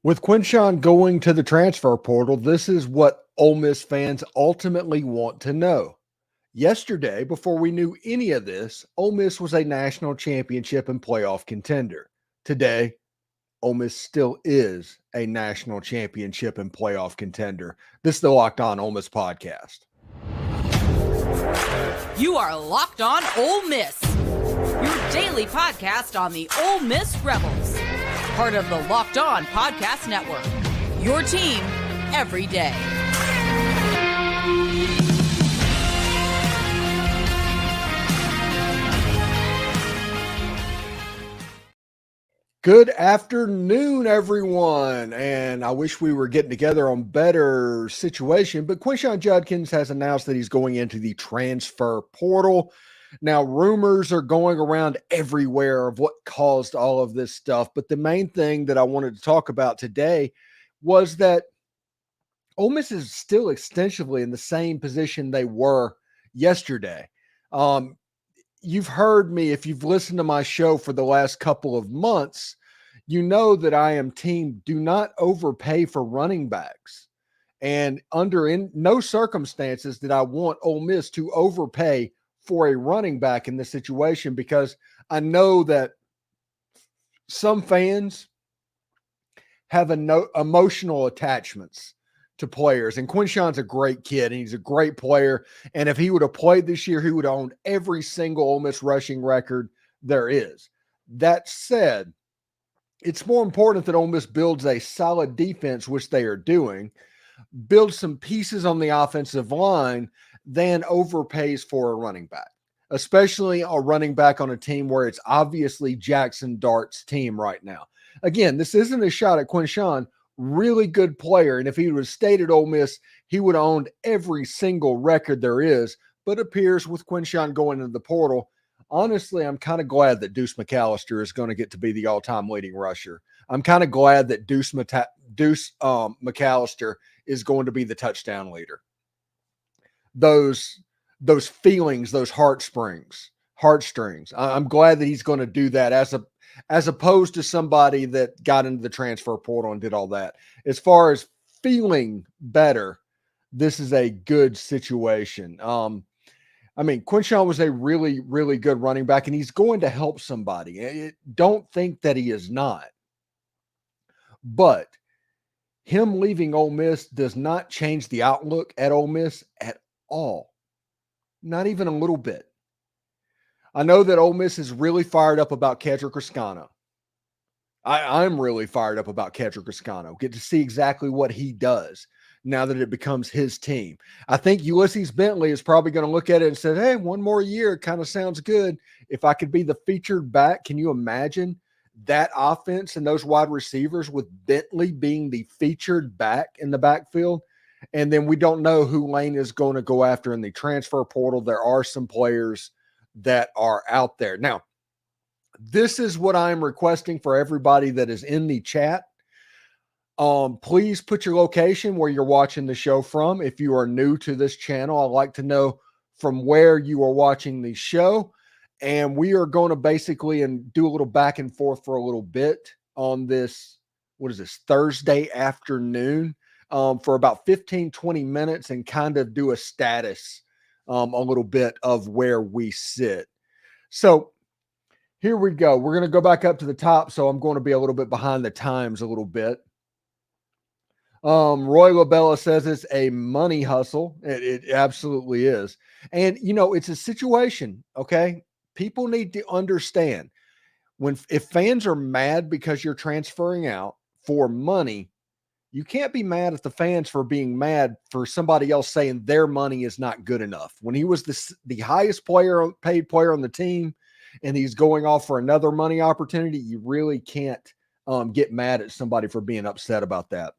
With Quinshon going to the transfer portal, this is what Ole Miss fans ultimately want to know. Yesterday, before we knew any of this, Ole Miss was a national championship and playoff contender. Today, Ole Miss still is a national championship and playoff contender. This is the Locked On Ole Miss podcast. You are Locked On Ole Miss, your daily podcast on the Ole Miss Rebels. Part of the Locked On Podcast Network, your team every day. Good afternoon, everyone. And I wish we were getting together on better situation, but Quinshon Judkins has announced that he's going into the transfer portal. Now, rumors are going around everywhere of what caused all of this stuff, but the main thing that I wanted to talk about today was that Ole Miss is still extensively in the same position they were yesterday. You've heard me, if you've listened to my show for the last couple of months, you know that I am team do not overpay for running backs. And in no circumstances did I want Ole Miss to overpay for a running back in this situation, because I know that some fans have emotional attachments to players. And Quinshon's a great kid, and he's a great player. And if he would have played this year, he would have owned every single Ole Miss rushing record there is. That said, it's more important that Ole Miss builds a solid defense, which they are doing, build some pieces on the offensive line, than overpays for a running back, especially a running back on a team where it's obviously Jackson Dart's team right now. Again, this isn't a shot at Quinshon. Really good player, and if he would have stayed at Ole Miss, he would have owned every single record there is. But it appears with Quinshon going into the portal, honestly, I'm kind of glad that Deuce McAllister is going to get to be the all-time leading rusher. I'm kind of glad that Deuce McAllister is going to be the touchdown leader. Those feelings, those heartstrings. I'm glad that he's going to do that as opposed to somebody that got into the transfer portal and did all that. As far as feeling better, this is a good situation. Quinshon was a really, really good running back, and he's going to help somebody. Don't think that he is not. But him leaving Ole Miss does not change the outlook at Ole Miss at all. Not even a little bit. I know that Ole Miss is really fired up about Kedrick Riscano. I'm really fired up about Kedrick Riscano. Get to see exactly what he does now that it becomes his team. I think Ulysses Bentley is probably going to look at it and say, hey, one more year kind of sounds good. If I could be the featured back, can you imagine that offense and those wide receivers with Bentley being the featured back in the backfield? And then we don't know who Lane is going to go after in the transfer portal. There are some players that are out there. Now, this is what I'm requesting for everybody that is in the chat. Please put your location where you're watching the show from. If you are new to this channel, I'd like to know from where you are watching the show. And we are going to basically do a little back and forth for a little bit on this, Thursday afternoon, for about 15, 20 minutes, and kind of do a status a little bit of where we sit. So here we go. We're going to go back up to the top. So I'm going to be a little bit behind the times a little bit. Roy Labella says it's a money hustle. It absolutely is. And, it's a situation, okay? People need to understand if fans are mad because you're transferring out for money, you can't be mad at the fans for being mad for somebody else saying their money is not good enough. When he was the highest paid player on the team, and he's going off for another money opportunity, you really can't get mad at somebody for being upset about that.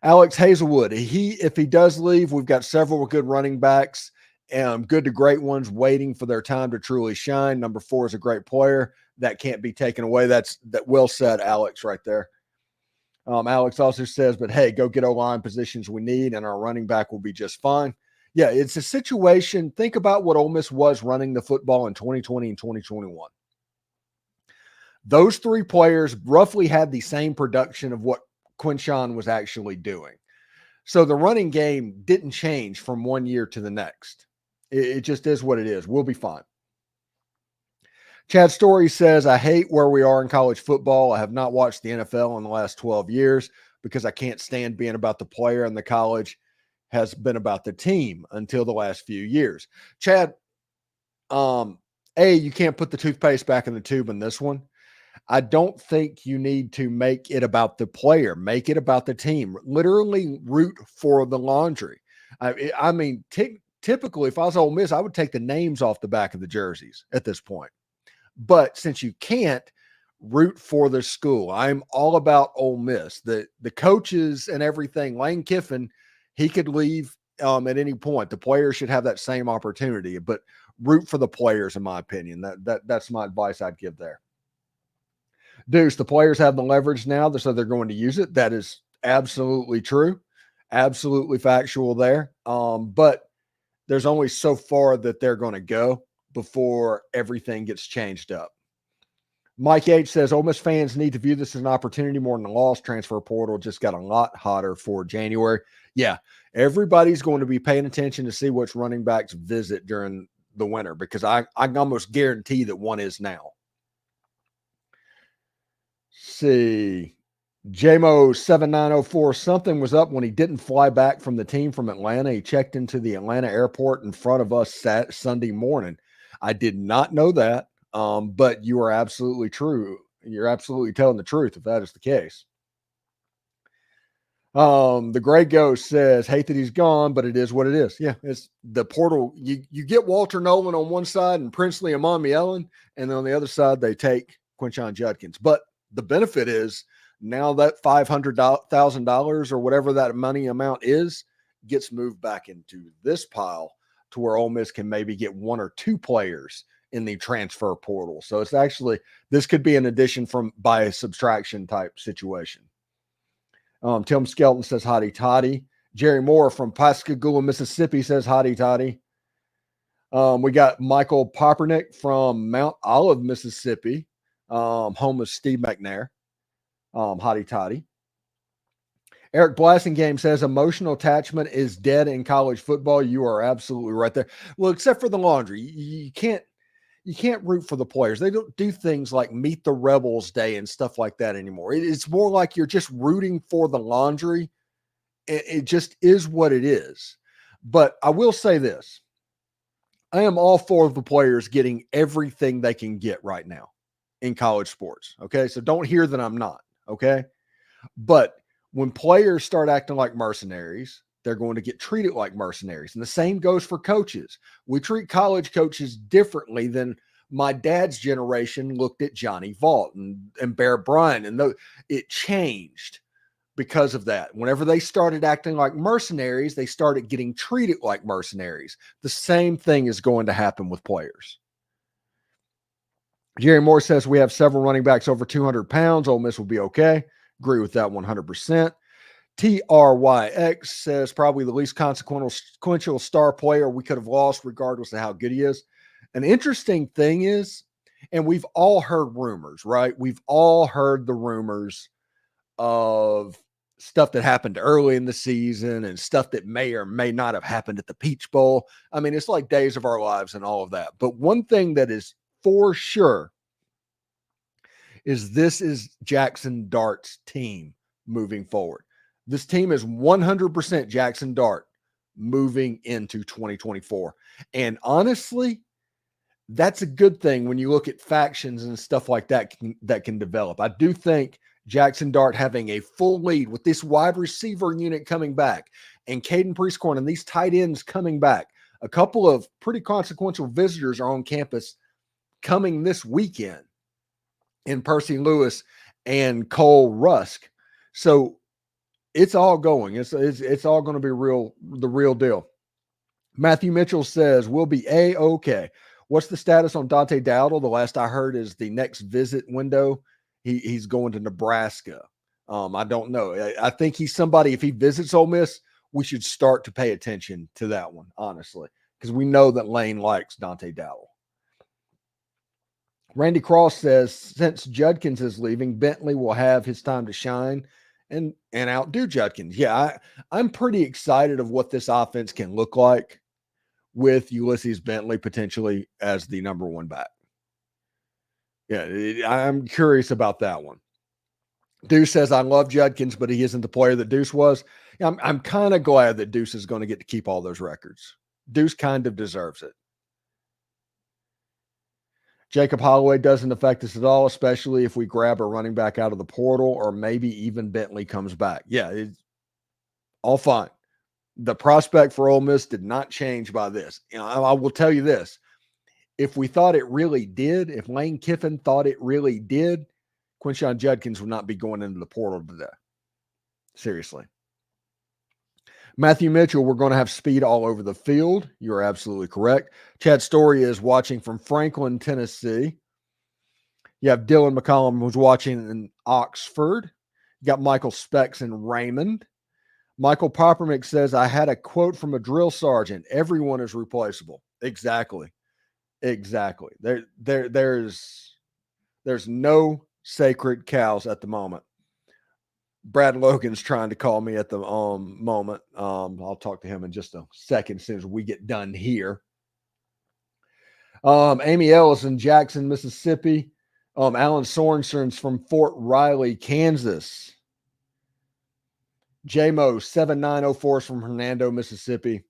Alex Hazelwood, if he does leave, we've got several good running backs, good to great ones waiting for their time to truly shine. Number 4 is a great player. That can't be taken away. That well said, Alex, right there. Alex also says, but hey, go get O-line positions we need, and our running back will be just fine. Yeah, it's a situation. Think about what Ole Miss was running the football in 2020 and 2021. Those three players roughly had the same production of what Quinshon was actually doing. So the running game didn't change from one year to the next. It just is what it is. We'll be fine. Chad Story says, I hate where we are in college football. I have not watched the NFL in the last 12 years because I can't stand being about the player, and the college has been about the team until the last few years. Chad, you can't put the toothpaste back in the tube in this one. I don't think you need to make it about the player. Make it about the team. Literally root for the laundry. I mean, typically, if I was Ole Miss, I would take the names off the back of the jerseys at this point. But since you can't, root for the school. I'm all about Ole Miss. The coaches and everything, Lane Kiffin, he could leave at any point. The players should have that same opportunity, but root for the players, in my opinion. That's my advice I'd give there. Deuce, the players have the leverage now, so they're going to use it. That is absolutely true. Absolutely factual there. But there's only so far that they're going to go before everything gets changed up. Mike H says, Ole Miss fans need to view this as an opportunity more than a loss. Transfer portal just got a lot hotter for January. Yeah, everybody's going to be paying attention to see which running backs visit during the winter, because I can almost guarantee that one is now. See, JMO7904, something was up when he didn't fly back from the team from Atlanta. He checked into the Atlanta airport in front of us Sunday morning. I did not know that, but you are absolutely true. You're absolutely telling the truth if that is the case. The Gray Ghost says, hate that he's gone, but it is what it is. Yeah, it's the portal. You get Walter Nolan on one side and Princely Amon Ellen, and then on the other side, they take Quinshon Judkins. But the benefit is now that $500,000 or whatever that money amount is gets moved back into this pile to where Ole Miss can maybe get one or two players in the transfer portal. So it's actually, this could be an addition by subtraction type situation. Tim Skelton says, hotty toddy. Jerry Moore from Pascagoula, Mississippi says, hotty toddy. We got Michael Poppernick from Mount Olive, Mississippi. Home of Steve McNair. Hotty toddy. Eric Blassingame says emotional attachment is dead in college football. You are absolutely right there. Well, except for the laundry. You can't root for the players. They don't do things like Meet the Rebels Day and stuff like that anymore. It's more like you're just rooting for the laundry. It just is what it is. But I will say this. I am all for the players getting everything they can get right now in college sports. Okay. So don't hear that I'm not. Okay. But when players start acting like mercenaries, they're going to get treated like mercenaries. And the same goes for coaches. We treat college coaches differently than my dad's generation looked at Johnny Vaught and Bear Bryant. And it changed because of that. Whenever they started acting like mercenaries, they started getting treated like mercenaries. The same thing is going to happen with players. Jerry Moore says we have several running backs over 200 pounds. Ole Miss will be okay. Agree with that 100%. TRYX says probably the least consequential star player we could have lost regardless of how good he is. An interesting thing is, and we've all heard rumors, right? We've all heard the rumors of stuff that happened early in the season and stuff that may or may not have happened at the Peach Bowl. I mean, it's like Days of Our Lives and all of that. But one thing that is for sure is this is Jackson Dart's team moving forward. This team is 100% Jackson Dart moving into 2024. And honestly, that's a good thing when you look at factions and stuff like that that can develop. I do think Jackson Dart having a full lead with this wide receiver unit coming back and Caden Priestcorn and these tight ends coming back, a couple of pretty consequential visitors are on campus coming this weekend in Percy Lewis and Cole Rusk. So it's all going. It's all going to be the real deal. Matthew Mitchell says, we'll be A-okay. What's the status on Dante Dowdle? The last I heard is the next visit window. He's going to Nebraska. I don't know. I think he's somebody, if he visits Ole Miss, we should start to pay attention to that one, honestly, because we know that Lane likes Dante Dowdle. Randy Cross says, since Judkins is leaving, Bentley will have his time to shine and outdo Judkins. Yeah, I'm pretty excited of what this offense can look like with Ulysses Bentley potentially as the number one back. Yeah, I'm curious about that one. Deuce says, I love Judkins, but he isn't the player that Deuce was. I'm kind of glad that Deuce is going to get to keep all those records. Deuce kind of deserves it. Jacob Holloway doesn't affect us at all, especially if we grab a running back out of the portal or maybe even Bentley comes back. Yeah, it's all fine. The prospect for Ole Miss did not change by this. I will tell you this. If we thought it really did, if Lane Kiffin thought it really did, Quinshon Judkins would not be going into the portal today. Seriously. Matthew Mitchell, we're going to have speed all over the field. You're absolutely correct. Chad Story is watching from Franklin, Tennessee. You have Dylan McCollum, who's watching in Oxford. You got Michael Specs in Raymond. Michael Poppermick says, I had a quote from a drill sergeant. Everyone is replaceable. Exactly. There's no sacred cows at the moment. Brad Logan's trying to call me at the moment. I'll talk to him in just a second as soon as we get done here. Amy Ellis in Jackson, Mississippi. Alan Sorensen's from Fort Riley, Kansas. JMO 7904 is from Hernando, Mississippi.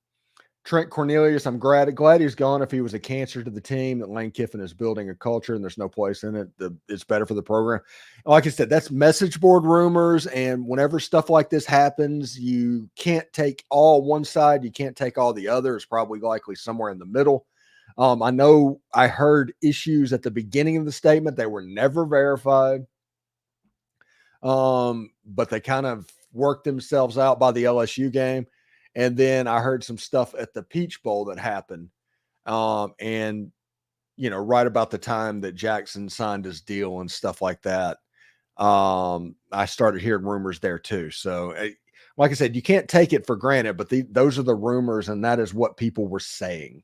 Trent Cornelius, I'm glad he's gone. If he was a cancer to the team, that Lane Kiffin is building a culture and there's no place in it. It's better for the program. Like I said, that's message board rumors. And whenever stuff like this happens, you can't take all one side. You can't take all the other. It's probably likely somewhere in the middle. I know I heard issues at the beginning of the statement. They were never verified. But they kind of worked themselves out by the LSU game. And then I heard some stuff at the Peach Bowl that happened. And, right about the time that Jackson signed his deal and stuff like that, I started hearing rumors there too. So, like I said, you can't take it for granted, but those are the rumors, and that is what people were saying.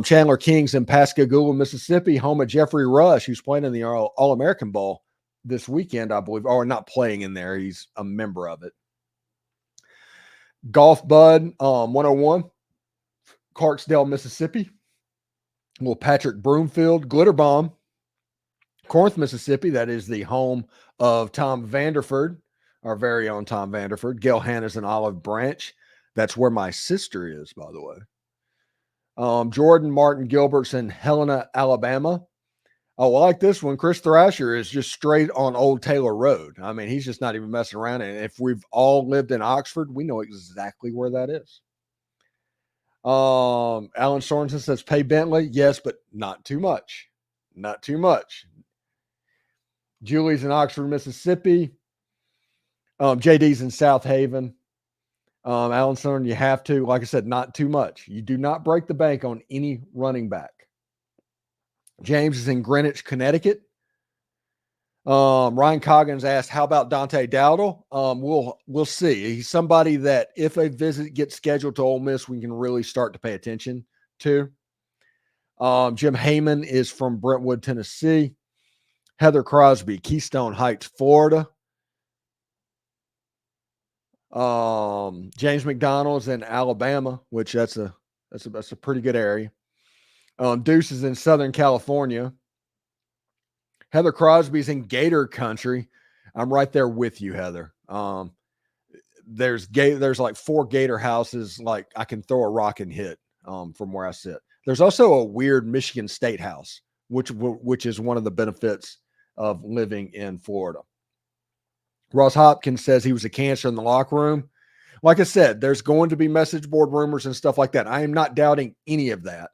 Chandler King's in Pascagoula, Mississippi, home of Jeffrey Rush, who's playing in the All-American Bowl this weekend, I believe, or not playing in there. He's a member of it. Golf Bud 101, Clarksdale, Mississippi. Well, Patrick Broomfield, Glitter Bomb, Corinth, Mississippi. That is the home of Tom Vanderford, our very own Tom Vanderford. Gail Hannah's in Olive Branch. That's where my sister is, by the way. Jordan Martin Gilbert's in Helena, Alabama. Oh, I like this one. Chris Thrasher is just straight on Old Taylor Road. I mean, he's just not even messing around. And if we've all lived in Oxford, we know exactly where that is. Alan Sorensen says, pay Bentley. Yes, but not too much. Not too much. Julie's in Oxford, Mississippi. JD's in South Haven. Alan Sorensen, you have to. Like I said, not too much. You do not break the bank on any running back. James is in Greenwich, Connecticut. Ryan Coggins asked, how about Dante Dowdle? We'll see. He's somebody that if a visit gets scheduled to Ole Miss, we can really start to pay attention to. Jim Heyman is from Brentwood, Tennessee. Heather Crosby, Keystone Heights, Florida. James McDonald's in Alabama, which that's a pretty good area. Deuce is in Southern California. Heather Crosby's in Gator Country. I'm right there with you, Heather. There's like 4 Gator houses, like I can throw a rock and hit from where I sit. There's also a weird Michigan State house, which is one of the benefits of living in Florida. Ross Hopkins says he was a cancer in the locker room. Like I said, there's going to be message board rumors and stuff like that. I am not doubting any of that.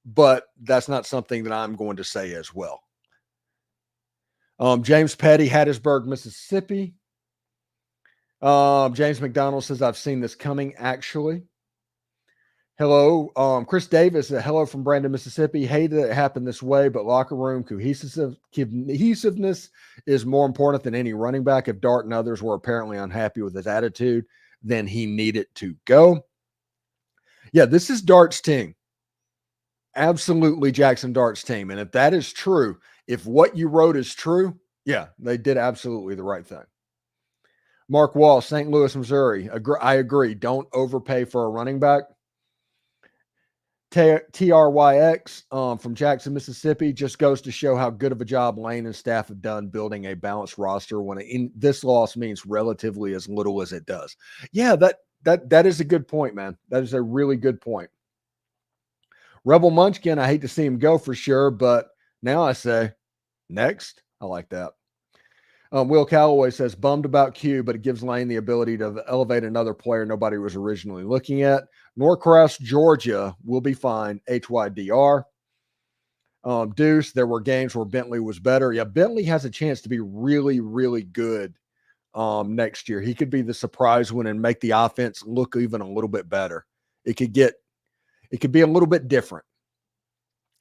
But that's not something that I'm going to say as well. James Petty, Hattiesburg, Mississippi. James McDonald says, I've seen this coming, actually. Hello. Chris Davis, hello from Brandon, Mississippi. Hated that it happened this way, but locker room cohesiveness is more important than any running back. If Dart and others were apparently unhappy with his attitude, then he needed to go. Yeah, this is Dart's team. absolutely Jackson Dart's team. And if that is true, if what you wrote is true, yeah, they did absolutely the right thing. Mark Wall, St. Louis, Missouri. I agree. Don't overpay for a running back. TRYX from Jackson, Mississippi, just goes to show how good of a job Lane and staff have done building a balanced roster when this loss means relatively as little as it does. Yeah, that is a good point, man. That is a really good point. Rebel Munchkin, I hate to see him go for sure, but now I say next. I like that. Will Calloway says, bummed about Q, but it gives Lane the ability to elevate another player nobody was originally looking at. Norcross, Georgia will be fine. HYDR. Deuce, there were games where Bentley was better. Yeah, Bentley has a chance to be really, really good next year. He could be the surprise one and make the offense look even a little bit better. It could be a little bit different.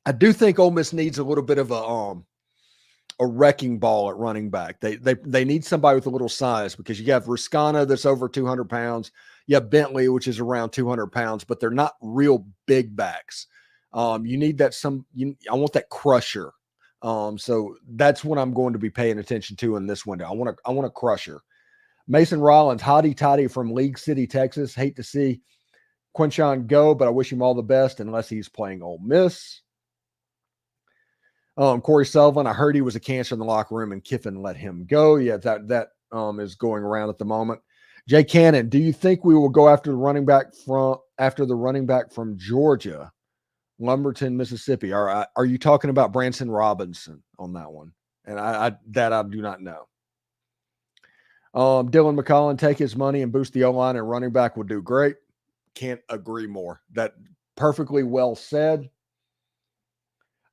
I do think Ole Miss needs a little bit of a wrecking ball at running back. They need somebody with a little size because you have Riscana that's over 200 pounds. You have Bentley, which is around 200 pounds, but they're not real big backs. You need that I want that crusher. So that's what I'm going to be paying attention to in this window. I want a crusher. Mason Rollins, hotty toddy from League City, Texas. Hate to see Quinshon go, but I wish him all the best unless he's playing Ole Miss. Corey Sullivan, I heard he was a cancer in the locker room and Kiffin let him go. Yeah, that is going around at the moment. Jay Cannon, do you think we will go after the running back from Georgia, Lumberton, Mississippi? Are you talking about Branson Robinson on that one? And I do not know. Dylan McCollin, take his money and boost the O-line and running back will do great. Can't agree more. That perfectly well said.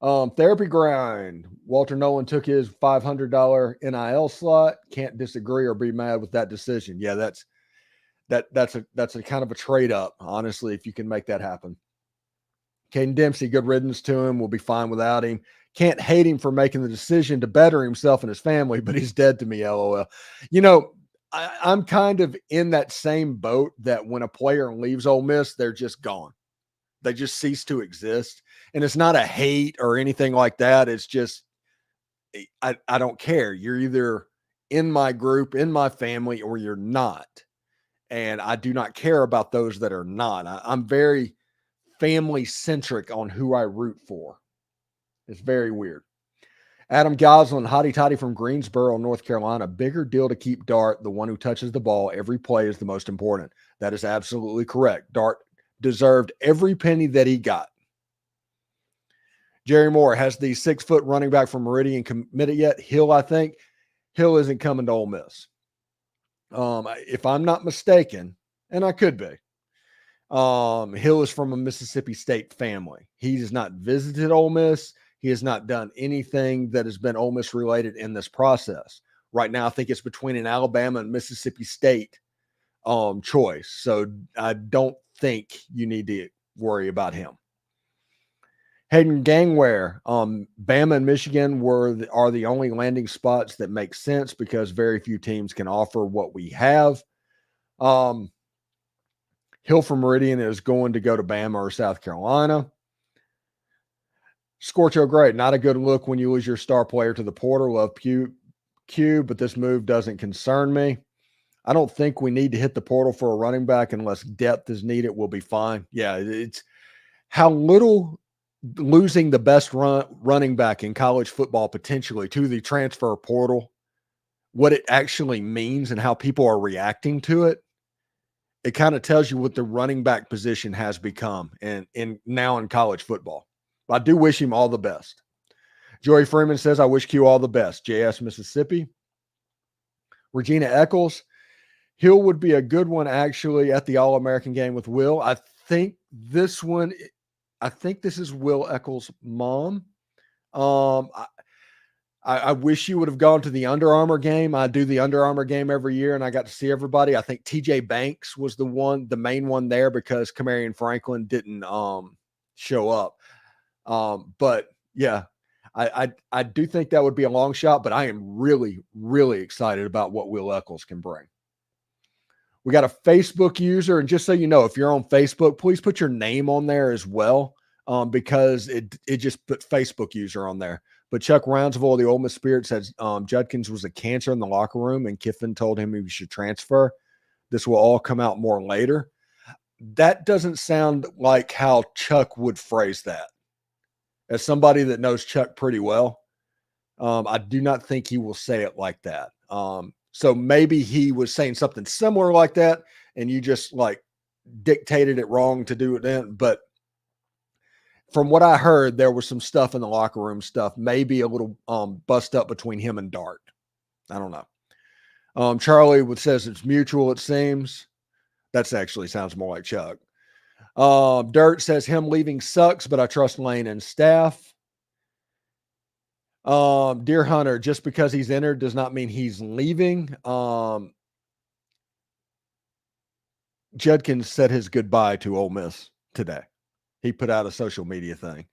Therapy grind. Walter Nolan took his $500 NIL slot. Can't disagree or be mad with that decision. Yeah, that's a kind of a trade up, honestly, if you can make that happen. Caden Dempsey, good riddance to him. We'll be fine without him. Can't hate him for making the decision to better himself and his family, but he's dead to me, LOL. You know, I'm kind of in that same boat that when a player leaves Ole Miss, they're just gone. They just cease to exist. And it's not a hate or anything like that. It's just, I don't care. You're either in my group, in my family, or you're not. And I do not care about those that are not. I'm very family centric on who I root for. It's very weird. Adam Goslin, hotty toddy from Greensboro, North Carolina. Bigger deal to keep Dart. The one who touches the ball every play is the most important. That is absolutely correct. Dart deserved every penny that he got. Jerry Moore, has the 6-foot running back from Meridian committed yet? Hill, I think. Hill isn't coming to Ole Miss. If I'm not mistaken, and I could be, Hill is from a Mississippi State family. He has not visited Ole Miss. He has not done anything that has been Ole Miss related in this process. Right now, I think it's between an Alabama and Mississippi State choice. So I don't think you need to worry about him. Hayden Gangware, Bama and Michigan are the only landing spots that make sense because very few teams can offer what we have. Hill from Meridian is going to go to Bama or South Carolina. Scorcho Gray, not a good look when you lose your star player to the portal. Love Q, but this move doesn't concern me. I don't think we need to hit the portal for a running back unless depth is needed. We'll be fine. Yeah, it's how little losing the best running back in college football potentially to the transfer portal, what it actually means and how people are reacting to it. It kind of tells you what the running back position has become now in college football. I do wish him all the best. Joey Freeman says, I wish Q all the best. JS, Mississippi. Regina Eccles, Hill would be a good one actually at the All-American game with Will. I think this is Will Eccles' mom. I wish you would have gone to the Under Armour game. I do the Under Armour game every year, and I got to see everybody. I think TJ Banks was the main one there because Kamarion Franklin didn't show up. But yeah, I do think that would be a long shot, but I am really, really excited about what Will Eccles can bring. We got a Facebook user, and just so you know, if you're on Facebook, please put your name on there as well. because it just put Facebook user on there. But Chuck Rounsaville, the Ole Miss Spirit, says Judkins was a cancer in the locker room, and Kiffin told him he should transfer. This will all come out more later. That doesn't sound like how Chuck would phrase that. As somebody that knows Chuck pretty well, I do not think he will say it like that. So maybe he was saying something similar like that, and you just like dictated it wrong to do it then. But from what I heard, there was some stuff in the locker room stuff, maybe a little bust up between him and Dart. I don't know. Charlie says it's mutual, it seems. That's actually sounds more like Chuck. Dirt says him leaving sucks, but I trust Lane and staff. Deer Hunter, just because he's entered does not mean he's leaving. Judkins said his goodbye to Ole Miss today. He put out a social media thing.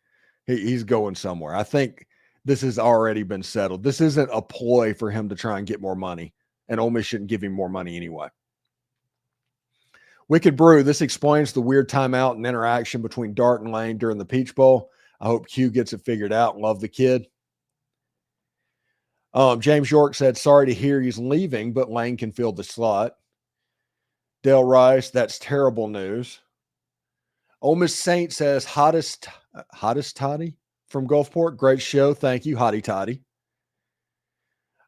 He's going somewhere. I think this has already been settled. This isn't a ploy for him to try and get more money, and Ole Miss shouldn't give him more money anyway. Wicked Brew, this explains the weird timeout and interaction between Dart and Lane during the Peach Bowl. I hope Q gets it figured out. Love the kid. James York said, sorry to hear he's leaving, but Lane can fill the slot. Dale Rice, that's terrible news. Ole Miss Saint says, hottest toddy from Gulfport. Great show. Thank you, hottie toddy.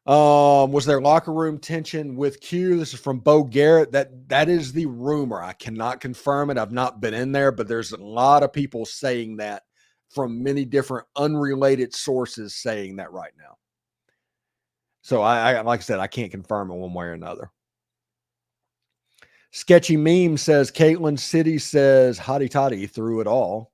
Was there locker room tension with Q? This is from Bo Garrett. That is the rumor. I cannot confirm it. I've not been in there, but there's a lot of people saying that from many different unrelated sources saying that right now. So I like I said, I can't confirm it one way or another. Sketchy Meme says, Caitlin City says, hotty toddy through it all.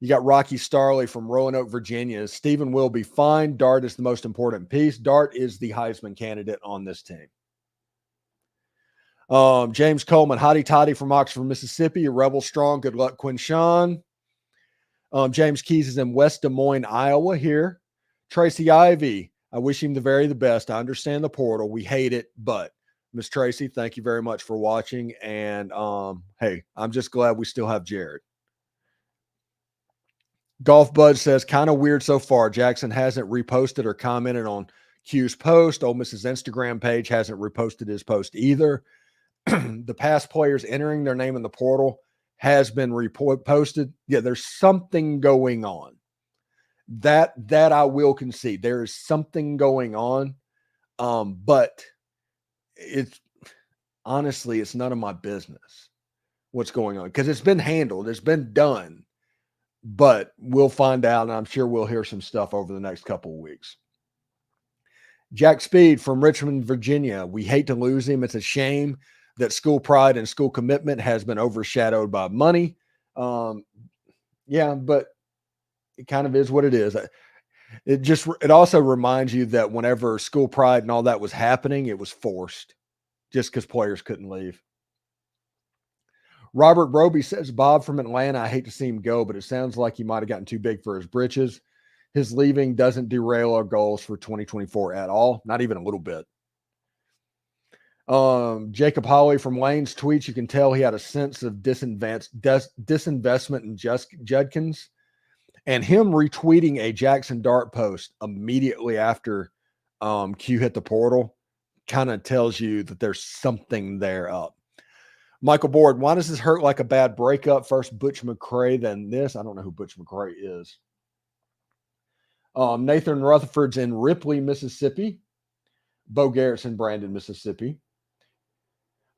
You got Rocky Starley from Roanoke, Virginia. Stephen will be fine. Dart is the most important piece. Dart is the Heisman candidate on this team. James Coleman, hotty toddy from Oxford, Mississippi. A Rebel strong. Good luck, Quinshon. James Keys is in West Des Moines, Iowa here. Tracy Ivy, I wish him the best. I understand the portal. We hate it, but Miss Tracy, thank you very much for watching. And hey, I'm just glad we still have Jared. Golf Bud says, kind of weird so far. Jackson hasn't reposted or commented on Q's post. Ole Miss's Instagram page hasn't reposted his post either. The past players entering their name in the portal has been reposted. Yeah, there's something going on. That I will concede. There is something going on. But it's honestly, it's none of my business what's going on because it's been handled. It's been done. But we'll find out, and I'm sure we'll hear some stuff over the next couple of weeks. Jack Speed from Richmond, Virginia. We hate to lose him. It's a shame that school pride and school commitment has been overshadowed by money. Yeah, but it kind of is what it is. It also reminds you that whenever school pride and all that was happening, it was forced just because players couldn't leave. Robert Roby says, Bob from Atlanta, I hate to see him go, but it sounds like he might have gotten too big for his britches. His leaving doesn't derail our goals for 2024 at all, not even a little bit. Jacob Holly from Lane's tweets, you can tell he had a sense of disinvestment in Judkins. And him retweeting a Jackson Dart post immediately after Q hit the portal kind of tells you that there's something there up. Michael Board, why does this hurt like a bad breakup? First Butch McCrae, then this. I don't know who Butch McCrae is. Nathan Rutherford's in Ripley, Mississippi. Bo Garrett's in Brandon, Mississippi.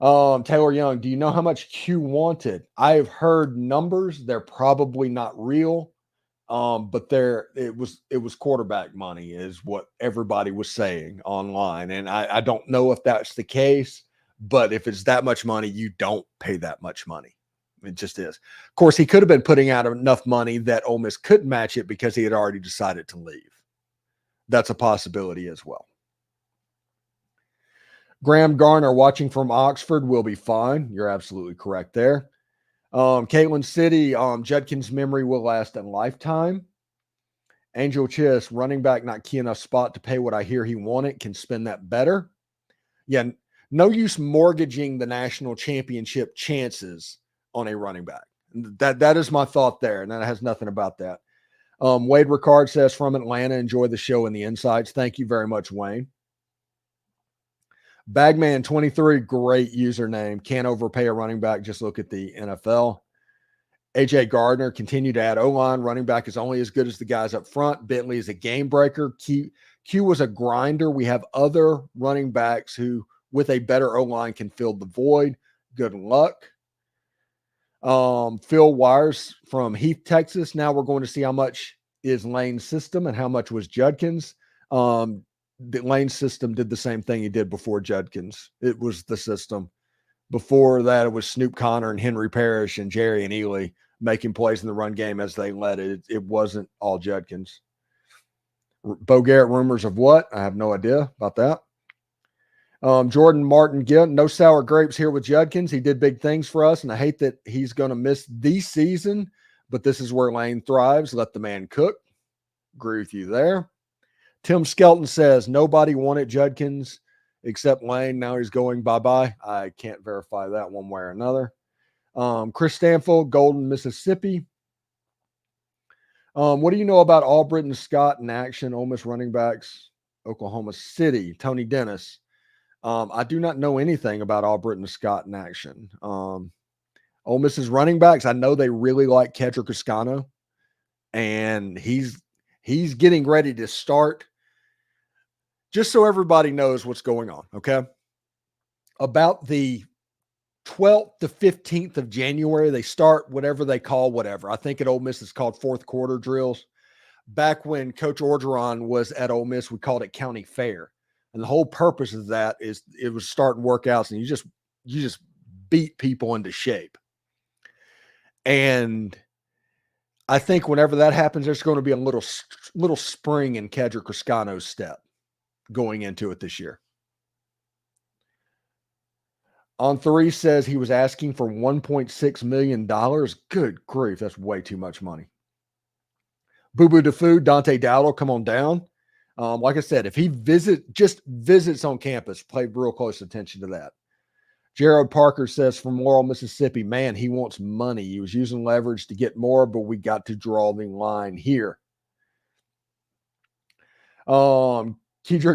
Taylor Young, do you know how much Q wanted? I have heard numbers. They're probably not real. But it was quarterback money is what everybody was saying online. And I don't know if that's the case, but if it's that much money, you don't pay that much money. It just is. Of course, he could have been putting out enough money that Ole Miss couldn't match it because he had already decided to leave. That's a possibility as well. Graham Garner watching from Oxford will be fine. You're absolutely correct there. Caitlin City, Judkins' memory will last a lifetime. Angel Chiss, running back, not key enough spot to pay what I hear he wanted. Can spend that better. Yeah, no use mortgaging the national championship chances on a running back. That is my thought there, and that has nothing about that. Wade Ricard says from Atlanta, enjoy the show and the insights. Thank you very much, Wayne. Bagman23, great username. Can't overpay a running back. Just look at the NFL. AJ Gardner, continue to add O-line. Running back is only as good as the guys up front. Bentley is a game breaker. Q was a grinder. We have other running backs who, with a better O-line, can fill the void. Good luck. Phil Wires from Heath, Texas. Now we're going to see how much is Lane's system and how much was Judkins. The Lane system did the same thing he did before Judkins. It was the system. Before that, it was Snoop Connor and Henry Parrish and Jerry and Ely making plays in the run game as they led it. It wasn't all Judkins. Bo Garrett rumors of what? I have no idea about that. Jordan Martin Gill, no sour grapes here with Judkins. He did big things for us, and I hate that he's going to miss the season, but this is where Lane thrives. Let the man cook. Agree with you there. Tim Skelton says nobody wanted Judkins except Lane. Now he's going bye-bye. I can't verify that one way or another. Chris Stanfield, Golden, Mississippi. What do you know about Albritton Scott in action? Ole Miss running backs, Oklahoma City. Tony Dennis. I do not know anything about Albritton Scott in action. Ole Miss's running backs, I know they really like Kedrick Escano, and he's getting ready to start. Just so everybody knows what's going on, okay? About the 12th to 15th of January, they start whatever they call whatever. I think at Ole Miss it's called fourth quarter drills. Back when Coach Orgeron was at Ole Miss, we called it county fair. And the whole purpose of that is it was starting workouts, and you just beat people into shape. And I think whenever that happens, there's going to be a little spring in Kedrick Escano's step going into it this year. On 3 says he was asking for $1.6 million. Good grief, that's way too much money. Boo Boo DeFoo, Dante Dowdle, come on down. Like I said, if he just visits on campus, pay real close attention to that. Gerald Parker says from Laurel, Mississippi, man, he wants money. He was using leverage to get more, but we got to draw the line here. Kedrick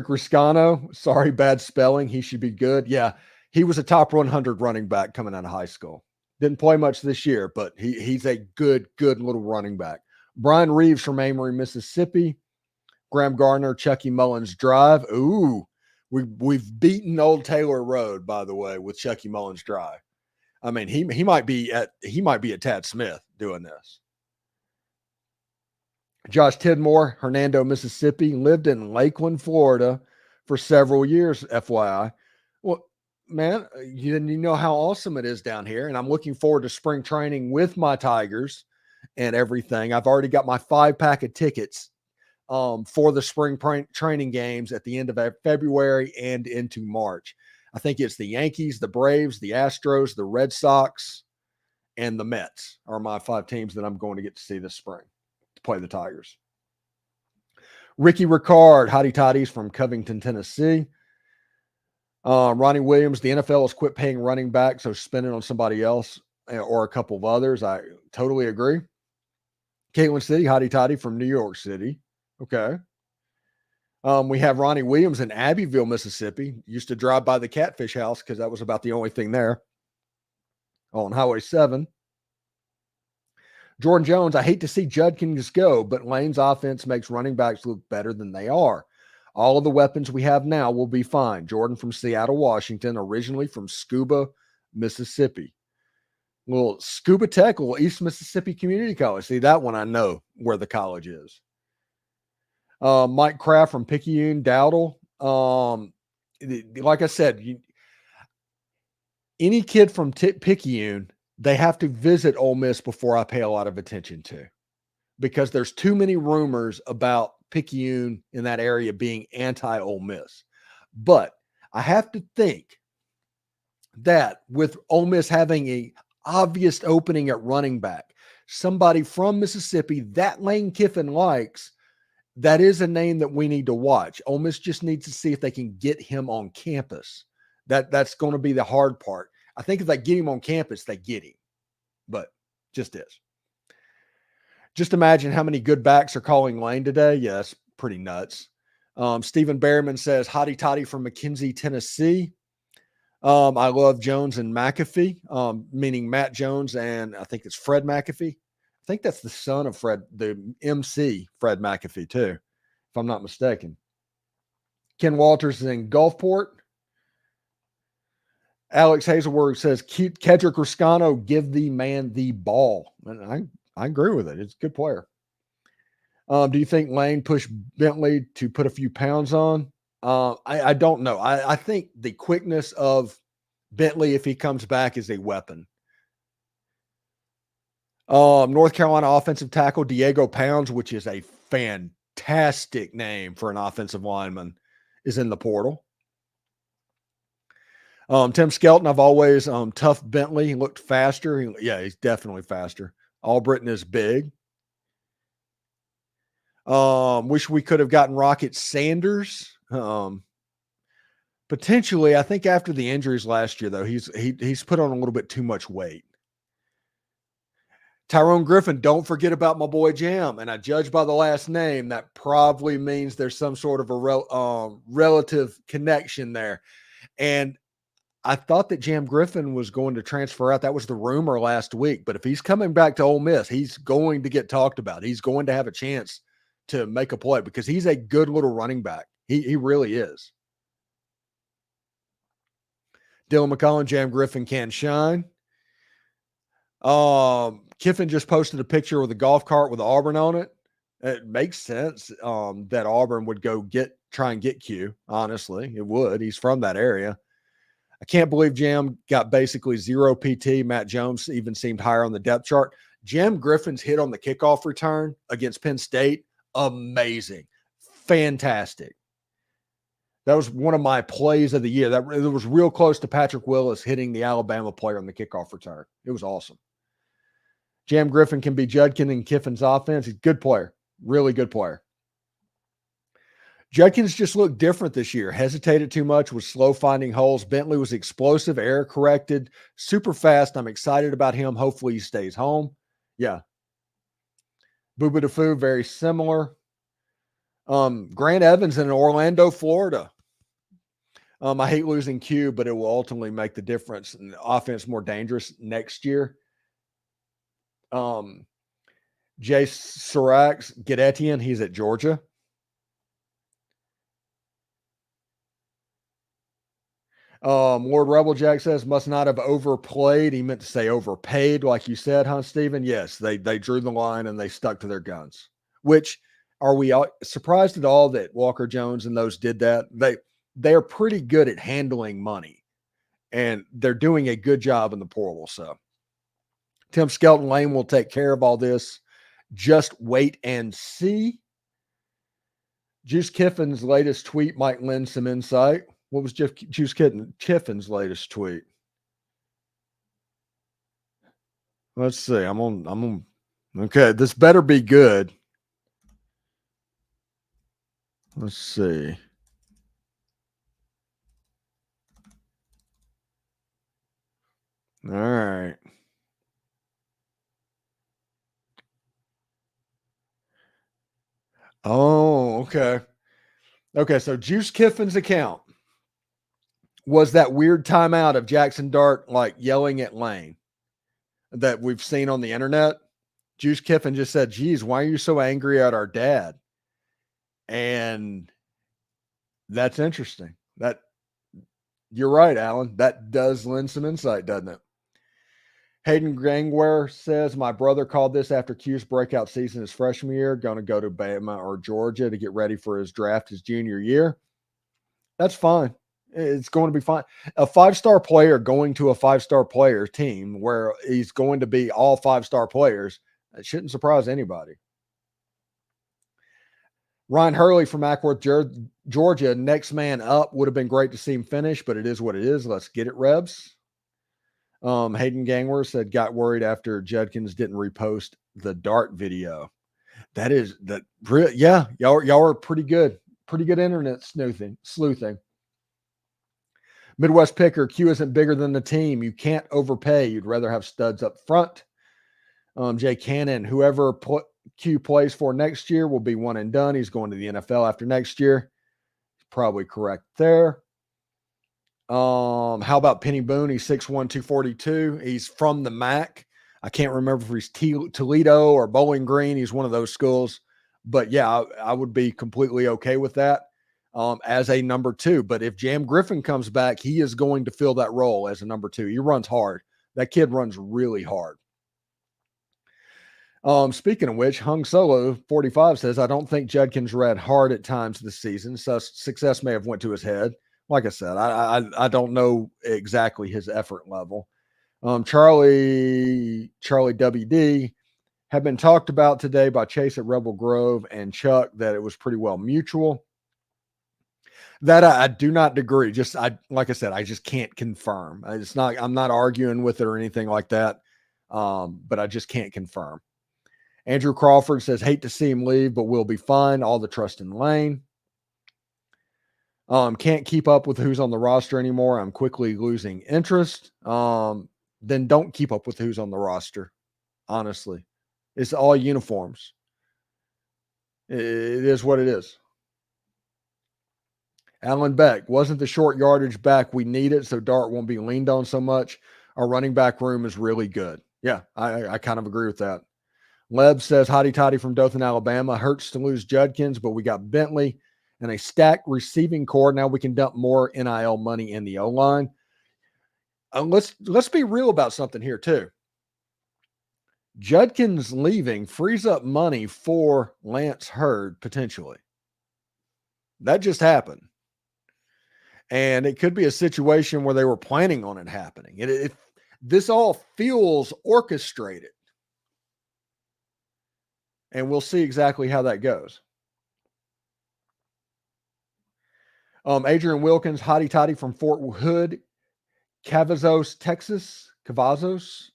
Riscano, sorry, bad spelling. He should be good. Yeah, he was a top 100 running back coming out of high school. Didn't play much this year, but he's a good little running back. Brian Reeves from Amory, Mississippi. Graham Gardner, Chucky Mullins Drive. Ooh, we've beaten Old Taylor Road, by the way, with Chucky Mullins Drive. I mean, he might be at Tad Smith doing this. Josh Tidmore, Hernando, Mississippi, lived in Lakeland, Florida for several years, FYI. Well, man, you know how awesome it is down here, and I'm looking forward to spring training with my Tigers and everything. I've already got my 5-pack of tickets for the spring training games at the end of February and into March. I think it's the Yankees, the Braves, the Astros, the Red Sox, and the Mets are my 5 teams that I'm going to get to see this spring to play the Tigers. Ricky Ricard, hotty toddies from Covington, Tennessee. Ronnie Williams, the NFL has quit paying running back, so spend it on somebody else or a couple of others. I totally agree. Caitlin City, hotty toddy from New York City. Okay. We have Ronnie Williams in Abbeville, Mississippi. Used to drive by the Catfish House because that was about the only thing there on Highway 7. Jordan Jones, I hate to see Judkins go, but Lane's offense makes running backs look better than they are. All of the weapons we have now will be fine. Jordan from Seattle, Washington, originally from Scuba, Mississippi. Well, Scuba Tech, East Mississippi Community College. See, that one I know where the college is. Mike Kraft from Picayune, Dowdle. Like I said, any kid from Picayune, they have to visit Ole Miss before I pay a lot of attention to, because there's too many rumors about Picayune in that area being anti-Ole Miss. But I have to think that with Ole Miss having a obvious opening at running back, somebody from Mississippi that Lane Kiffin likes, that is a name that we need to watch. Ole Miss just needs to see if they can get him on campus. That's going to be the hard part. I think if they get him on campus, they get him. But Just is. Just imagine how many good backs are calling Lane today. Yeah, that's pretty nuts. Stephen Behrman says, hotty toddy from McKenzie, Tennessee. I love Jones and McAfee, meaning Matt Jones, and I think it's Fred McAfee. I think that's the son of Fred, the MC Fred McAfee, too, if I'm not mistaken. Ken Walters is in Gulfport. Alex Hazelworth says, Kedrick Ruscano, give the man the ball. And I agree with it. It's a good player. Do you think Lane pushed Bentley to put a few pounds on? I don't know. I think the quickness of Bentley, if he comes back, is a weapon. North Carolina offensive tackle Diego Pounds, which is a fantastic name for an offensive lineman, is in the portal. Tim Skelton, I've always tough Bentley. He looked faster. He's definitely faster. Albritton is big. Wish we could have gotten Rocket Sanders. Potentially, I think after the injuries last year, though, he's put on a little bit too much weight. Tyrone Griffin, don't forget about my boy Jam. And I judge by the last name, that probably means there's some sort of a relative connection there. And I thought that Jam Griffin was going to transfer out. That was the rumor last week. But if he's coming back to Ole Miss, he's going to get talked about. He's going to have a chance to make a play because he's a good little running back. He really is. Dylan McCollum, Jam Griffin can shine. Kiffin just posted a picture with a golf cart with Auburn on it. It makes sense that Auburn would go try and get Q. Honestly, it would. He's from that area. I can't believe Jam got basically zero PT. Matt Jones even seemed higher on the depth chart. Jam Griffin's hit on the kickoff return against Penn State, amazing, fantastic. That was one of my plays of the year. It was real close to Patrick Willis hitting the Alabama player on the kickoff return. It was awesome. Jam Griffin can be Judkins and Kiffin's offense. He's a good player, really good player. Judkins just looked different this year. Hesitated too much, was slow finding holes. Bentley was explosive, error corrected, super fast. I'm excited about him. Hopefully he stays home. Yeah. Booba DeFoo, very similar. Grant Evans in Orlando, Florida. I hate losing Q, but it will ultimately make the difference and the offense more dangerous next year. Jay Sirax, get Etienne. He's at Georgia. Lord Rebel Jack says, must not have overplayed. He meant to say overpaid, like you said, huh, Stephen? Yes, they drew the line and they stuck to their guns. Which, are we surprised at all that Walker Jones and those did that? They're pretty good at handling money, and they're doing a good job in the portal. So Tim Skelton Lane will take care of all this. Just wait and see. Juice Kiffin's latest tweet might lend some insight. What was Juice Kiffin's latest tweet? Let's see. I'm on. Okay, this better be good. Let's see. All right. Oh, okay. Okay, so Juice Kiffin's account was that weird timeout of Jackson Dart like yelling at Lane that we've seen on the internet. Juice Kiffin just said, geez, why are you so angry at our dad? And that's interesting. You're right, Alan. That does lend some insight, doesn't it? Hayden Gangware says, my brother called this after Q's breakout season his freshman year, going to go to Bama or Georgia to get ready for his draft his junior year. That's fine. It's going to be fine. A five-star player going to a five-star player team where he's going to be all five-star players, it shouldn't surprise anybody. Ryan Hurley from Ackworth, Georgia, next man up. Would have been great to see him finish, but it is what it is. Let's get it, Rebs. Hayden Gangwer said, got worried after Judkins didn't repost the Dart video. Yeah, y'all are pretty good internet sleuthing. Midwest Picker, Q isn't bigger than the team. You can't overpay. You'd rather have studs up front. Jay Cannon, whoever Q plays for next year will be one and done. He's going to the NFL after next year. Probably correct there. How about Penny Boone? He's 6'1", 242. He's from the MAC. I can't remember if he's Toledo or Bowling Green. He's one of those schools. But yeah, I would be completely okay with that as a number 2. But if Jam Griffin comes back, he is going to fill that role as a number 2. He runs hard. That kid runs really hard. Speaking of which, Hung Solo 45 says, I don't think Judkins ran hard at times this season, so success may have went to his head. Like I said, I don't know exactly his effort level. Charlie WD have been talked about today by Chase at Rebel Grove and Chuck that it was pretty well mutual. That I do not agree. Like I said, I just can't confirm. I'm not arguing with it or anything like that. But I just can't confirm. Andrew Crawford says, hate to see him leave, but we'll be fine. All the trust in Lane. Can't keep up with who's on the roster anymore. I'm quickly losing interest. Then don't keep up with who's on the roster. Honestly, it's all uniforms. It is what it is. Alan Beck, wasn't the short yardage back we needed, so Dart won't be leaned on so much. Our running back room is really good. Yeah, I kind of agree with that. Leb says, hotty toddy from Dothan, Alabama. Hurts to lose Judkins, but we got Bentley and a stacked receiving core. Now we can dump more NIL money in the O-line. Let's be real about something here too. Judkins leaving frees up money for Lance Hurd potentially. That just happened. And it could be a situation where they were planning on it happening. This all feels orchestrated. And we'll see exactly how that goes. Adrian Wilkins, hotty toddy from Fort Hood, Cavazos, Texas. Cavazos.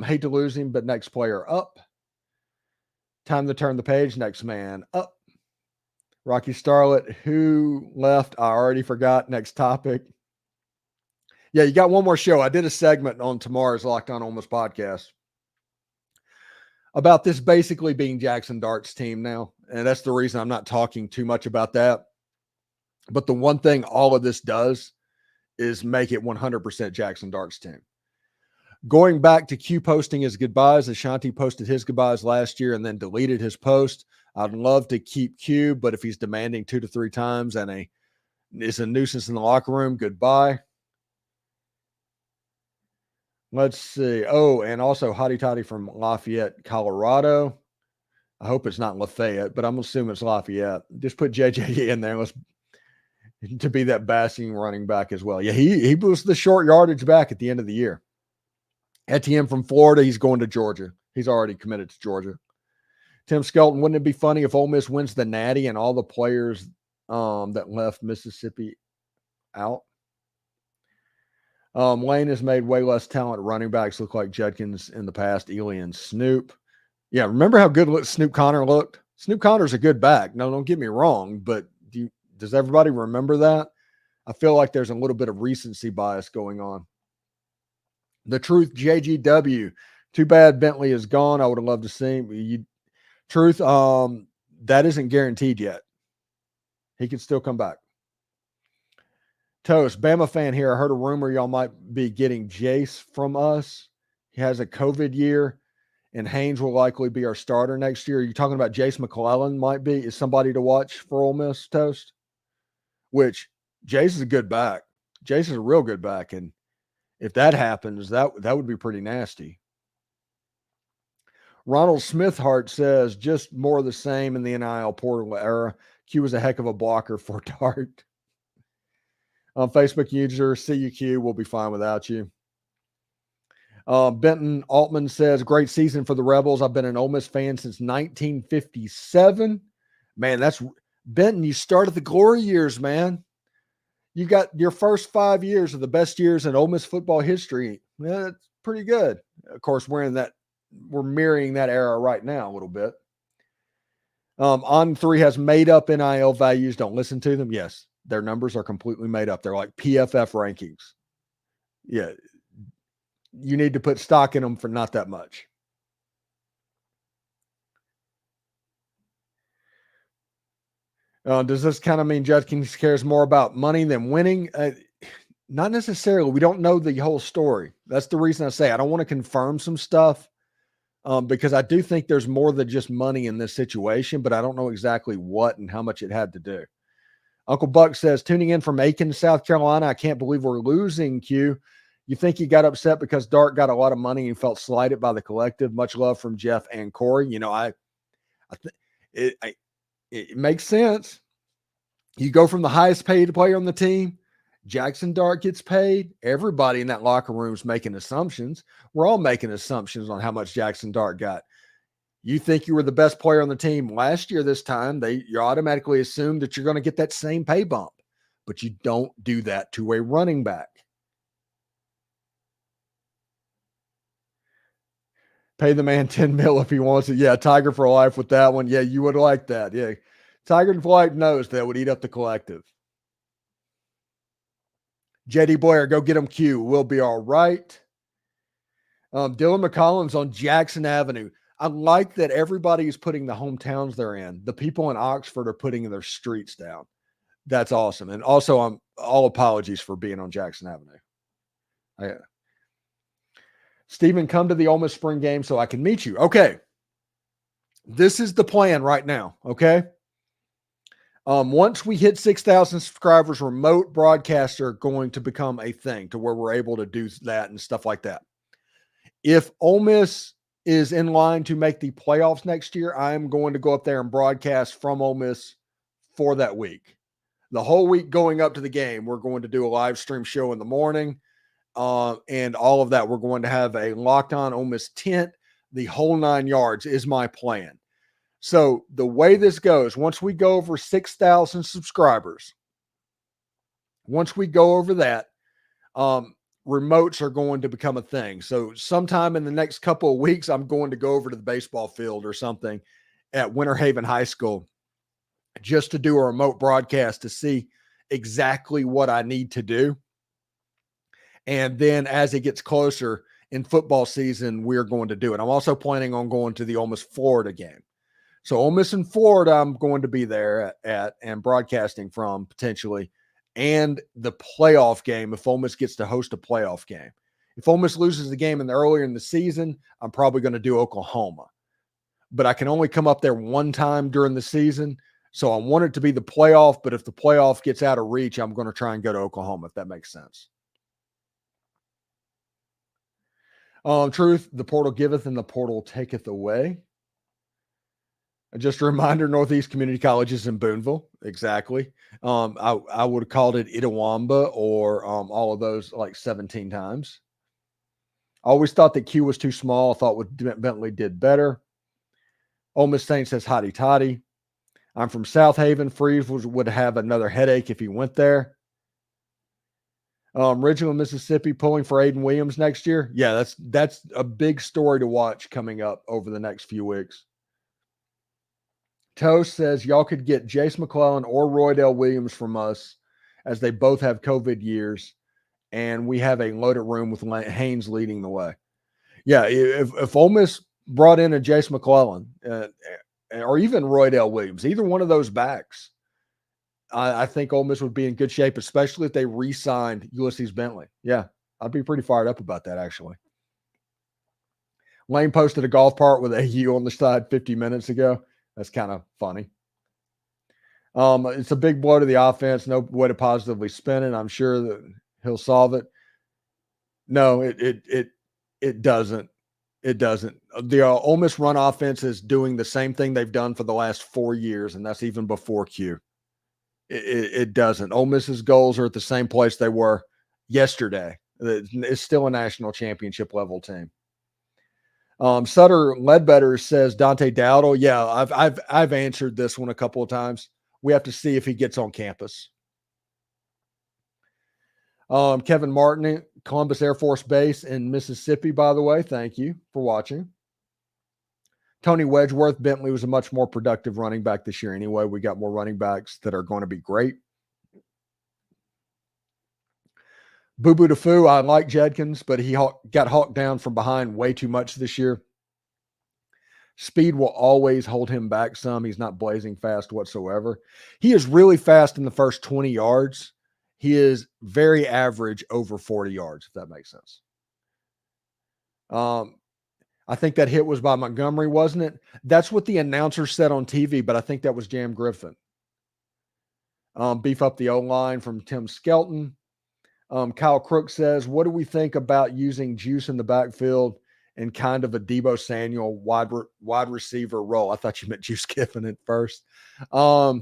Hate to lose him, but next player up. Time to turn the page. Next man up. Rocky Starlet, who left? I already forgot. Next topic. Yeah, you got one more show. I did a segment on tomorrow's Locked On Ole Miss podcast about this basically being Jackson Dart's team now. And that's the reason I'm not talking too much about that. But the one thing all of this does is make it 100% Jackson Dart's team. Going back to Q posting his goodbyes, Ashanti posted his goodbyes last year and then deleted his post. I'd love to keep Q, but if he's demanding 2 to 3 times and is a nuisance in the locker room, goodbye. Let's see. Oh, and also hotty toddy from Lafayette, Colorado. I hope it's not Lafayette, but I'm assuming it's Lafayette. Just put JJ in there. To be that bashing running back as well. Yeah, he was the short yardage back at the end of the year. Etienne from Florida, he's going to Georgia. He's already committed to Georgia. Tim Skelton, wouldn't it be funny if Ole Miss wins the Natty and all the players that left Mississippi out? Lane has made way less talent running backs look like Judkins in the past, Ely and Snoop. Yeah, remember how good Snoop Connor looked? Snoop Connor's a good back. No, don't get me wrong, but does everybody remember that? I feel like there's a little bit of recency bias going on. The Truth, JGW. Too bad Bentley is gone. I would have loved to see him. Truth, that isn't guaranteed yet. He can still come back. Toast, Bama fan here. I heard a rumor y'all might be getting Jace from us. He has a COVID year, and Haynes will likely be our starter next year. Are you talking about Jace McClellan might be? Is somebody to watch for Ole Miss, Toast? Which, Jace is a good back. Jace is a real good back, and if that happens, that would be pretty nasty. Ronald Smithhart says, just more of the same in the NIL portal era. Q was a heck of a blocker for Dart. Facebook user, CUQ, will be fine without you. Benton Altman says, great season for the Rebels. I've been an Ole Miss fan since 1957. Man, that's Benton. You started the glory years, man. You got your first 5 years of the best years in Ole Miss football history. Yeah, that's pretty good. Of course, we're mirroring that era right now a little bit. On3 has made up NIL values. Don't listen to them. Yes, their numbers are completely made up. They're like PFF rankings. Yeah. You need to put stock in them for not that much. Does this kind of mean Judkins cares more about money than winning? Not necessarily. We don't know the whole story. That's the reason I say I don't want to confirm some stuff because I do think there's more than just money in this situation, but I don't know exactly what and how much it had to do. Uncle Buck says, tuning in from Aiken, South Carolina, I can't believe we're losing, Q. You think he got upset because Dart got a lot of money and felt slighted by the collective? Much love from Jeff and Corey. You know, I think it makes sense. You go from the highest paid player on the team, Jackson Dart gets paid. Everybody in that locker room is making assumptions. We're all making assumptions on how much Jackson Dart got. You think you were the best player on the team last year this time, you automatically assume that you're going to get that same pay bump, but you don't do that to a running back. Pay the man 10 mil if he wants it. Yeah, Tiger for life with that one. Yeah, you would like that. Yeah, Tiger for life knows that would eat up the collective. JD Blair, go get him Q. We'll be all right. Dylan McCollum's on Jackson Avenue. I like that everybody is putting the hometowns they're in. The people in Oxford are putting their streets down. That's awesome. And also, I'm all apologies for being on Jackson Avenue. Stephen, come to the Ole Miss spring game so I can meet you. Okay. This is the plan right now. Okay. Once we hit 6,000 subscribers, remote broadcasts are going to become a thing to where we're able to do that and stuff like that. If Ole Miss is in line to make the playoffs next year, I'm going to go up there and broadcast from Ole Miss for that week. The whole week going up to the game, we're going to do a live stream show in the morning. And all of that, we're going to have a Locked On Ole Miss tent. The whole 9 yards is my plan. So the way this goes, once we go over 6,000 subscribers, once we go over that, remotes are going to become a thing. So sometime in the next couple of weeks, I'm going to go over to the baseball field or something at Winter Haven High School just to do a remote broadcast to see exactly what I need to do. And then as it gets closer in football season, we're going to do it. I'm also planning on going to the Ole Miss Florida game. So Ole Miss in Florida, I'm going to be there at and broadcasting from potentially, and the playoff game if Ole Miss gets to host a playoff game. If Ole Miss loses the game earlier in the season, I'm probably going to do Oklahoma. But I can only come up there one time during the season. So I want it to be the playoff, but if the playoff gets out of reach, I'm going to try and go to Oklahoma, if that makes sense. Truth, the portal giveth and the portal taketh away. Just a reminder, Northeast Community College is in Boonville. Exactly. I would have called it Itawamba or all of those like 17 times. I always thought that Q was too small. I thought what Bentley did better. Ole Miss Saint says hotty toddy. I'm from South Haven. Freeze would have another headache if he went there. Ridgeland, Mississippi, pulling for Aiden Williams next year. Yeah, that's a big story to watch coming up over the next few weeks. Toast says y'all could get Jace McClellan or Roydell Williams from us as they both have COVID years, and we have a loaded room with Haynes leading the way. Yeah, if Ole Miss brought in a Jace McClellan or even Roydell Williams, either one of those backs, I think Ole Miss would be in good shape, especially if they re-signed Ulysses Bentley. Yeah, I'd be pretty fired up about that, actually. Lane posted a golf part with AU on the side 50 minutes ago. That's kind of funny. It's a big blow to the offense. No way to positively spin it. I'm sure that he'll solve it. No, it doesn't. It doesn't. The Ole Miss run offense is doing the same thing they've done for the last 4 years, and that's even before Q. It doesn't. Ole Miss's goals are at the same place they were yesterday. It's still a national championship level team. Sutter Ledbetter says Dante Dowdle. Yeah, I've answered this one a couple of times. We have to see if he gets on campus. Kevin Martin, Columbus Air Force Base in Mississippi, by the way. Thank you for watching. Tony Wedgeworth, Bentley was a much more productive running back this year anyway. We got more running backs that are going to be great. Boo Boo to Foo, I like Judkins, but he got hawked down from behind way too much this year. Speed will always hold him back some. He's not blazing fast whatsoever. He is really fast in the first 20 yards. He is very average over 40 yards, if that makes sense. I think that hit was by Montgomery, wasn't it? That's what the announcer said on TV, but I think that was Jam Griffin. Beef up the O-line from Tim Skelton. Kyle Crook says, what do we think about using Juice in the backfield in kind of a Deebo Samuel wide receiver role? I thought you meant Juice Kiffin at first. I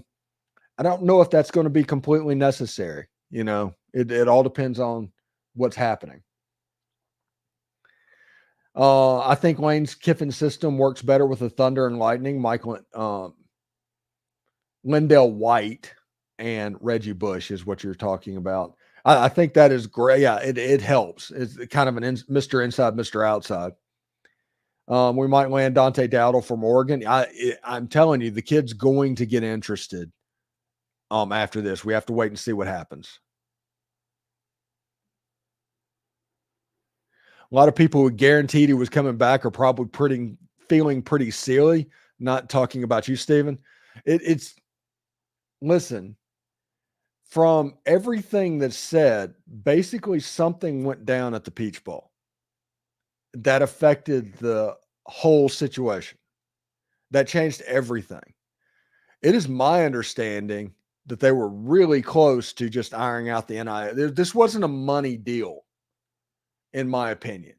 don't know if that's going to be completely necessary. You know, it all depends on what's happening. I think Lane's Kiffin system works better with the Thunder and Lightning. Lindell White and Reggie Bush is what you're talking about. I think that is great. Yeah, it helps. It's kind of an Mr. Inside, Mr. Outside. We might land Dante Dowdle from Oregon. I'm telling you, the kid's going to get interested after this. We have to wait and see what happens. A lot of people who guaranteed he was coming back are probably feeling pretty silly. Not talking about you, Steven. Listen, from everything that's said, basically something went down at the Peach Bowl that affected the whole situation. That changed everything. It is my understanding that they were really close to just ironing out the NIL. This wasn't a money deal, in my opinion.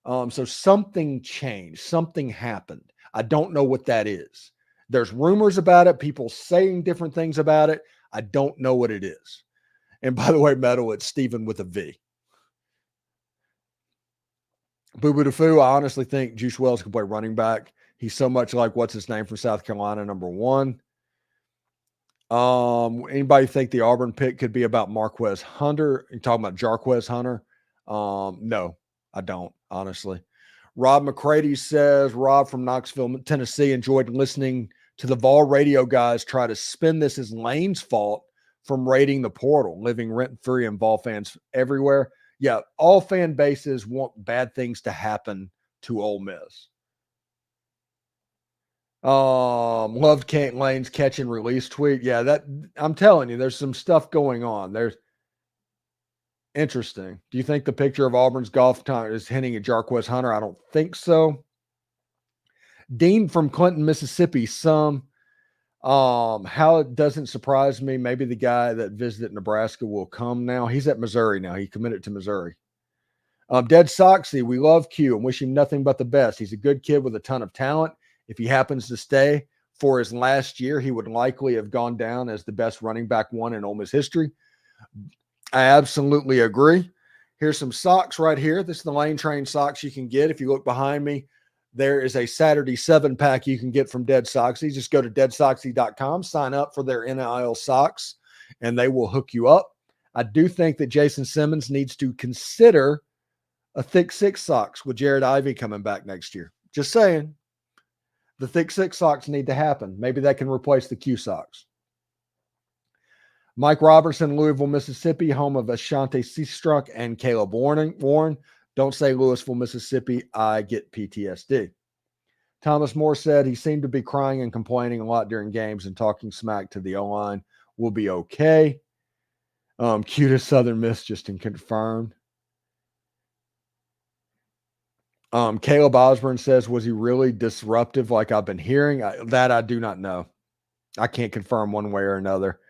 So something changed. Something happened. I don't know what that is. There's rumors about it. People saying different things about it. I don't know what it is. And by the way, Metal, it's Steven with a V. Boo Boo DeFoo, I honestly think Juice Wells can play running back. He's so much like what's his name from South Carolina, number 1. Anybody think the Auburn pick could be about Marquez Hunter? You talking about Jarquez Hunter? No, I don't, honestly. Rob McCready says, Rob from Knoxville, Tennessee, enjoyed listening to the Vol radio guys try to spin this as Lane's fault from raiding the portal, living rent-free and Vol fans everywhere. Yeah, all fan bases want bad things to happen to Ole Miss. Loved Kent Lane's catch and release tweet. Yeah, that I'm telling you, there's some stuff going on. There's interesting. Do you think the picture of Auburn's golf time is hinting at Jarquez Hunter? I don't think so. Dean from Clinton, Mississippi. How it doesn't surprise me. Maybe the guy that visited Nebraska will come now. He's at Missouri now. He committed to Missouri. Dead Soxy, we love Q and wish him nothing but the best. He's a good kid with a ton of talent. If he happens to stay for his last year, he would likely have gone down as the best running back one in Ole Miss history. I absolutely agree. Here's some socks right here. This is the Lane Train socks you can get. If you look behind me, there is a Saturday 7-pack you can get from Dead Soxy. Just go to deadsoxy.com, sign up for their NIL socks, and they will hook you up. I do think that Jason Simmons needs to consider a thick 6 socks with Jared Ivey coming back next year. Just saying. The thick 6 socks need to happen. Maybe that can replace the Q socks. Mike Robertson, Louisville, Mississippi, home of Ashanti Seastruck and Caleb Warren. Don't say Louisville, Mississippi. I get PTSD. Thomas Moore said he seemed to be crying and complaining a lot during games and talking smack to the O-line. Will be okay. Cutest Southern Miss just confirmed. Caleb Osborne says, was he really disruptive like I've been hearing? That I do not know. I can't confirm one way or another.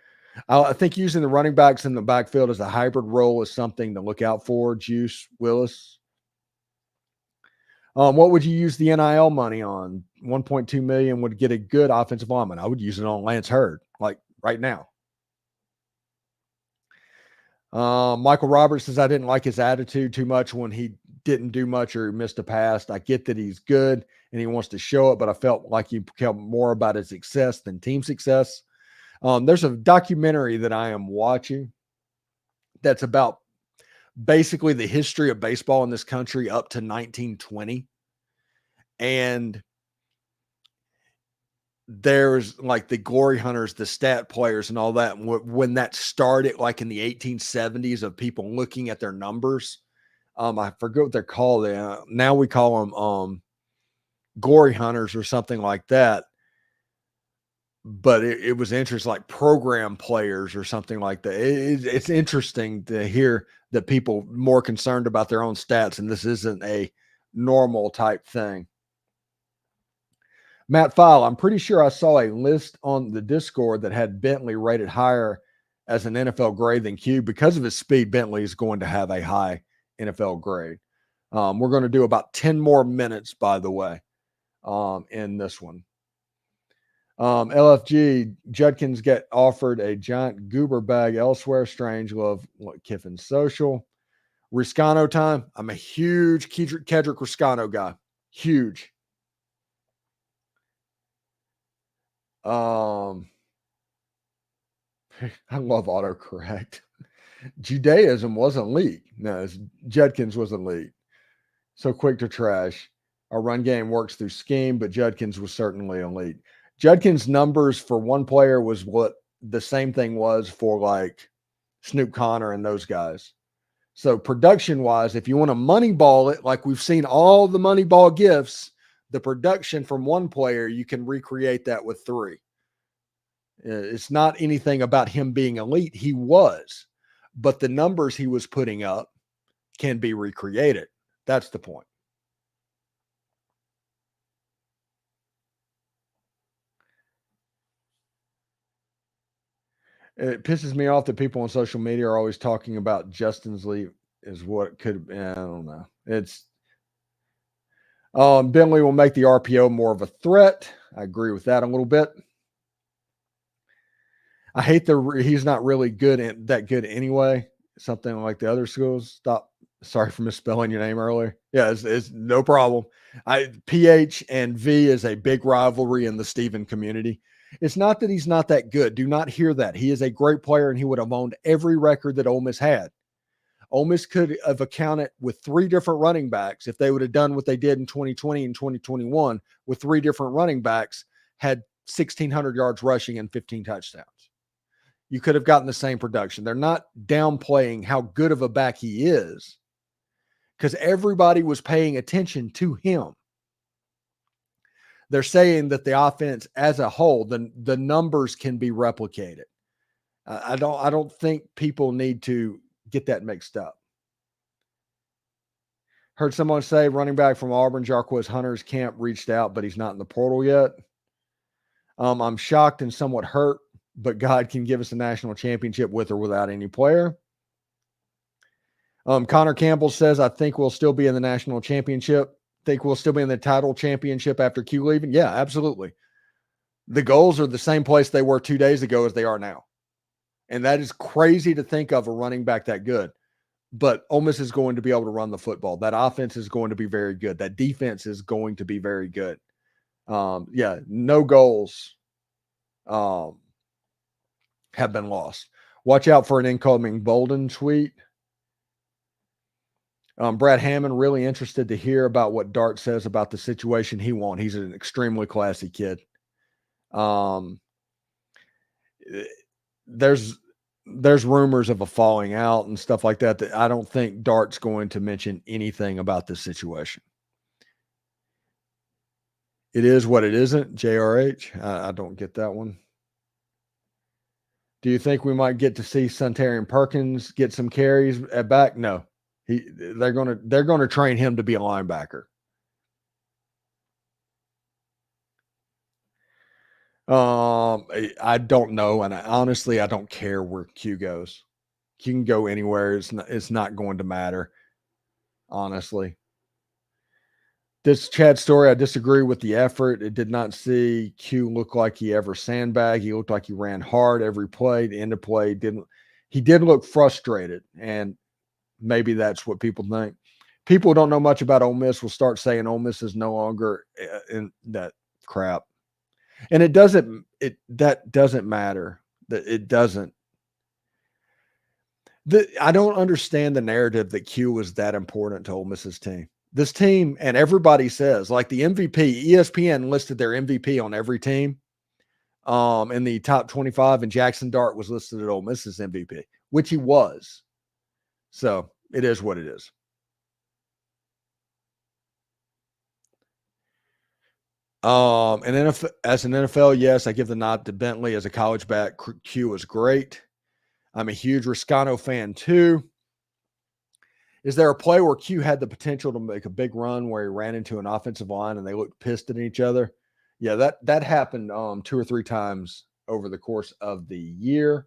I think using the running backs in the backfield as a hybrid role is something to look out for. Juice Willis. What would you use the NIL money on? 1.2 million would get a good offensive lineman. I would use it on Lance Hurd, like right now. Michael Roberts says, I didn't like his attitude too much when he didn't do much or missed a pass. I get that he's good and he wants to show it, but I felt like he cared more about his success than team success. There's a documentary that I am watching that's about basically the history of baseball in this country up to 1920. And there's like the glory hunters, the stat players and all that. When that started, like in the 1870s, of people looking at their numbers, I forget what they're called. Now we call them glory hunters or something like that. But it was interesting, like program players or something like that. It's interesting to hear that people more concerned about their own stats, and this isn't a normal type thing. Matt File, I'm pretty sure I saw a list on the Discord that had Bentley rated higher as an NFL grade than Q. Because of his speed, Bentley is going to have a high NFL grade. We're going to do about 10 more minutes, by the way, in this one. LFG, Judkins get offered a giant goober bag elsewhere. Strange love Kiffin's social. Riscano time. I'm a huge Kedrick Riscano guy. Huge. I love autocorrect. Judaism wasn't elite. No, Judkins was elite. So quick to trash. Our run game works through scheme, but Judkins was certainly elite. Judkins' numbers for one player was what the same thing was for like Snoop Connor and those guys. So production-wise, if you want to moneyball it, like we've seen all the moneyball gifts, the production from one player, you can recreate that with three. It's not anything about him being elite. He was, but the numbers he was putting up can be recreated. That's the point. It pisses me off that people on social media are always talking about Justin's leave is what it could have been. I don't know. It's Bentley will make the RPO more of a threat. I agree with that a little bit. I hate he's not really that good anyway. Something like the other schools. Stop. Sorry for misspelling your name earlier. Yeah, it's no problem. PH and V is a big rivalry in the Steven community. It's not that he's not that good. Do not hear that. He is a great player, and he would have owned every record that Ole Miss had. Ole Miss could have accounted with three different running backs if they would have done what they did in 2020 and 2021 with three different running backs, had 1,600 yards rushing and 15 touchdowns. You could have gotten the same production. They're not downplaying how good of a back he is because everybody was paying attention to him. They're saying that the offense as a whole, the numbers can be replicated. I don't think people need to get that mixed up. Heard someone say running back from Auburn, Jarquez Hunter's camp reached out, but he's not in the portal yet. I'm shocked and somewhat hurt, but God can give us a national championship with or without any player. Connor Campbell says, I think we'll still be in the national championship. Think we'll still be in the title championship after Q leaving? Yeah, absolutely. The goals are the same place they were 2 days ago as they are now. And that is crazy to think of a running back that good. But Ole Miss is going to be able to run the football. That offense is going to be very good. That defense is going to be very good. No goals have been lost. Watch out for an incoming Bolden tweet. Brad Hammond, really interested to hear about what Dart says about the situation he won. He's an extremely classy kid. There's rumors of a falling out and stuff like that I don't think Dart's going to mention anything about this situation. It is what it isn't, JRH. I don't get that one. Do you think we might get to see Suntarian Perkins get some carries at back? No. They're going to train him to be a linebacker. I don't know, and honestly, I don't care where Q goes. Q can go anywhere. It's not going to matter, honestly. This Chad story, I disagree with the effort. It did not see Q look like he ever sandbagged. He looked like he ran hard every play. The end of play he did look frustrated, and maybe that's what people think. People who don't know much about Ole Miss will start saying Ole Miss is no longer in that crap. And that doesn't matter. It doesn't. I don't understand the narrative that Q was that important to Ole Miss's team. This team, and everybody says, like the MVP, ESPN listed their MVP on every team in the top 25, and Jackson Dart was listed at Ole Miss's MVP, which he was. So it is what it is. And as an NFL, yes, I give the nod to Bentley. As a college back, Q was great. I'm a huge Riscano fan too. Is there a play where Q had the potential to make a big run where he ran into an offensive line and they looked pissed at each other? Yeah, that happened 2 or 3 times over the course of the year.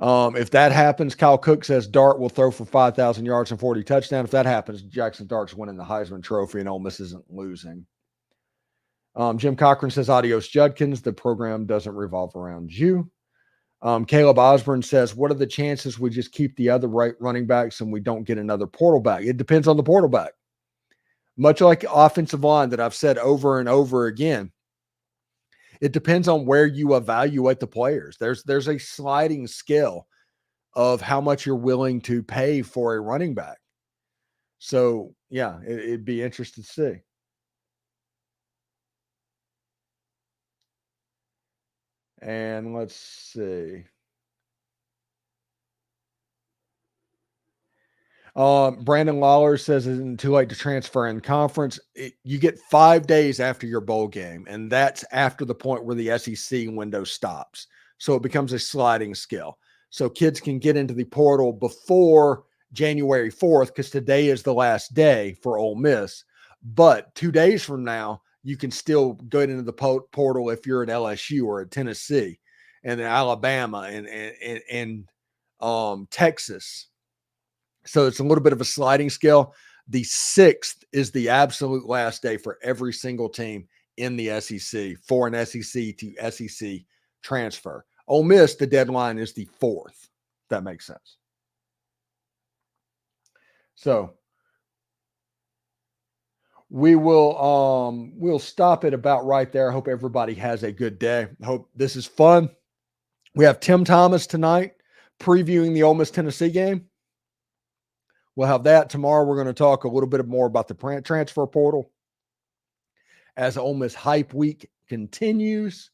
If that happens, Kyle Cook says Dart will throw for 5,000 yards and 40 touchdowns. If that happens, Jackson Dart's winning the Heisman Trophy and Ole Miss isn't losing. Jim Cochran says, adios, Judkins. The program doesn't revolve around you. Caleb Osborne says, what are the chances we just keep the other right running backs and we don't get another portal back? It depends on the portal back. Much like offensive line that I've said over and over again, it depends on where you evaluate the players. There's a sliding scale of how much you're willing to pay for a running back. So, yeah, it'd be interesting to see. And let's see. Brandon Lawler says it isn't too late to transfer in conference. You get 5 days after your bowl game, and that's after the point where the SEC window stops. So it becomes a sliding scale. So kids can get into the portal before January 4th because today is the last day for Ole Miss. But 2 days from now, you can still go into the portal if you're at LSU or at Tennessee and Alabama and Texas. So it's a little bit of a sliding scale. The 6th is the absolute last day for every single team in the SEC for an SEC to SEC transfer. Ole Miss, the deadline is the 4th. That makes sense. So we'll stop it about right there. I hope everybody has a good day. I hope this is fun. We have Tim Thomas tonight previewing the Ole Miss Tennessee game. We'll have that tomorrow. We're going to talk a little bit more about the transfer portal as Ole Miss Hype Week continues.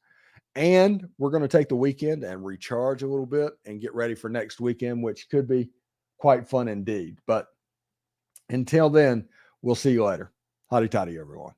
And we're going to take the weekend and recharge a little bit and get ready for next weekend, which could be quite fun indeed. But until then, we'll see you later. Hotty toddy, everyone.